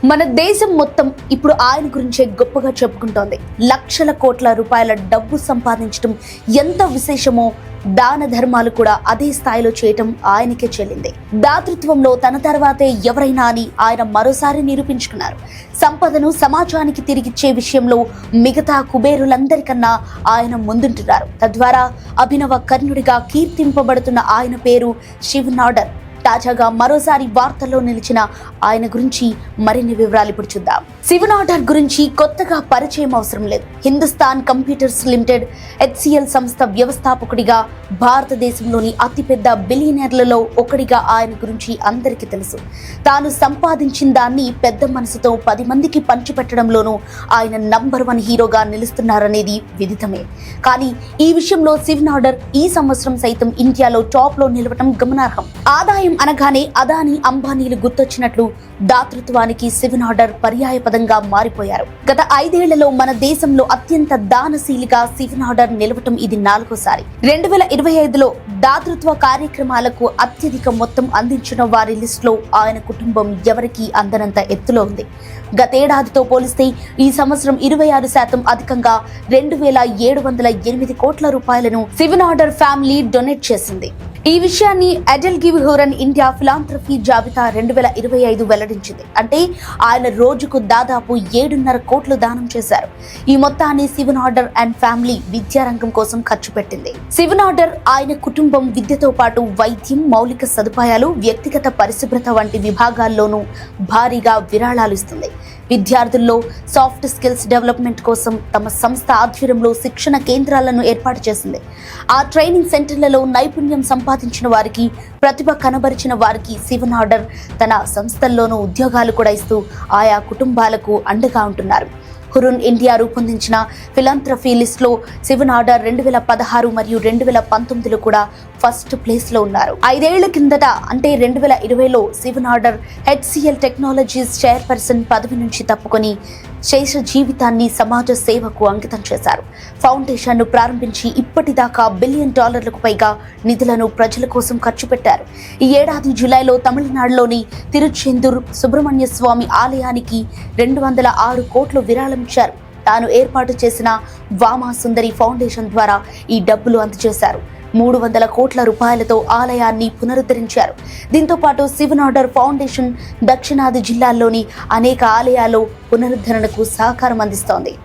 మన దేశం మొత్తం ఇప్పుడు ఆయన గురించే గొప్పగా చెప్పుకుంటోంది. లక్షల కోట్ల రూపాయల డబ్బు సంపాదించడం ఎంత విశేషమో దాన ధర్మాలు కూడా అదే స్థాయిలో చేయటం ఆయనకే చెల్లింది. దాతృత్వంలో తన తర్వాతే ఎవరైనా అని ఆయన మరోసారి నిరూపించుకున్నారు. సంపదను సమాజానికి తిరిగిచ్చే విషయంలో మిగతా కుబేరులందరికన్నా ఆయన ముందుంటున్నారు. తద్వారా అభినవ కర్ణుడిగా కీర్తింపబడుతున్న ఆయన పేరు శివ్ నాడర్. తాజాగా మరోసారి వార్తల్లో నిలిచిన ఆయన గురించి మరిన్ని వివరాలు ఇప్పుడు చూద్దాం. శివ్ నాడర్ గురించి కొత్తగా పరిచయం అవసరం లేదు. హిందుస్థాన్ కంప్యూటర్స్ లిమిటెడ్ HCL సంస్థ వ్యవస్థాపకుడిగా, భారతదేశంలోని అతిపెద్ద బిలియనర్లలో ఒకడిగా ఆయన గురించి అందరికీ తెలుసు. తాను సంపాదించిన దాన్ని పెద్ద మనసుతో 10 మందికి పంచిపెట్టడంలోనూ ఆయన నంబర్ 1 హీరోగా నిలుస్తున్నారనేది విదితమే. కానీ ఈ విషయంలో శివ్ నాడర్ ఈ సంవత్సరం సైతం ఇండియాలో టాప్ లో నిలవటం గమనార్హం. ఆదాయం అనగానే అదానీ, అంబానీలు గుర్తొచ్చినట్లు దాతృత్వానికి శివ్ నాడర్ పర్యాయ పదంగా మారిపోయారు. గత 5 ఏళ్లలో మన దేశంలో అత్యంత దానశీలిగా శివ్ నాడర్ నిలవటం ఇది 4వసారి. 2025లో దాతృత్వ కార్యక్రమాలకు అత్యధిక మొత్తం అందించిన వారి లిస్టులో ఆయన కుటుంబం ఎవరికీ అందనంత ఎత్తులో ఉంది. గతేడాదితో పోలిస్తే ఈ సంవత్సరం 26% అధికంగా 2,708 కోట్ల రూపాయలను శివ్ నాడర్ ఫ్యామిలీ డొనేట్ చేసింది. ఈ విషయాన్ని అడెల్ గివ్ హోరన్ ఇండియా ఫిలాంథ్రఫీ జాబితా 2025 వెల్లడించింది. అంటే ఆయన రోజుకు దాదాపు 7.5 కోట్లు దానం చేశారు. ఈ మొత్తాన్ని శివ్ నాడర్ అండ్ ఫ్యామిలీ విద్యారంగం కోసం ఖర్చు పెట్టింది. శివ్ నాడర్, ఆయన కుటుంబం విద్యతో పాటు వైద్యం, మౌలిక సదుపాయాలు, వ్యక్తిగత పరిశుభ్రత వంటి విభాగాల్లోనూ భారీగా విరాళాలు ఇస్తుంది. విద్యార్థుల్లో సాఫ్ట్ స్కిల్స్ డెవలప్మెంట్ కోసం తమ సంస్థ ఆధ్వర్యంలో శిక్షణ కేంద్రాలను ఏర్పాటు చేసింది. ఆ ట్రైనింగ్ సెంటర్లలో నైపుణ్యం సంపాదించిన వారికి, ప్రతిభ కనబరిచిన వారికి శివ్ నాడర్ తన సంస్థల్లోనూ ఉద్యోగాలు కూడా ఇస్తూ ఆయా కుటుంబాలకు అండగా ఉంటున్నారు. హురున్ ఇండియా రూపొందించిన ఫిలాంథ్రఫీ లిస్ట్లో శివ్ నాడర్ 2016 మరియు 2019లో కూడా ఫస్ట్ ప్లేస్లో ఉన్నారు. 5 ఏళ్ల కిందట అంటే 2020లో Shiv Nadar HCL Technologies chairperson పదవి నుంచి తప్పుకొని శేష జీవితాన్ని సమాజ సేవకు అంకితం చేశారు. ఫౌండేషన్ను ప్రారంభించి ఇప్పటిదాకా $1 బిలియన్ పైగా నిధులను ప్రజల కోసం ఖర్చు పెట్టారు. ఈ ఏడాది జూలైలో తమిళనాడులోని తిరుచెందూర్ సుబ్రహ్మణ్య స్వామి ఆలయానికి 206 కోట్లు విరాళం ఇచ్చారు. తాను ఏర్పాటు చేసిన వామా సుందరి ఫౌండేషన్ ద్వారా ఈ డబ్బులు అందజేశారు. 300 కోట్ల రూపాయలతో ఆలయాన్ని పునరుద్ధరించారు. దీంతో పాటు శివ్ నాడర్ ఫౌండేషన్ దక్షిణాది జిల్లాల్లోని అనేక ఆలయాల్లో పునరుద్ధరణకు సహకారం అందిస్తోంది.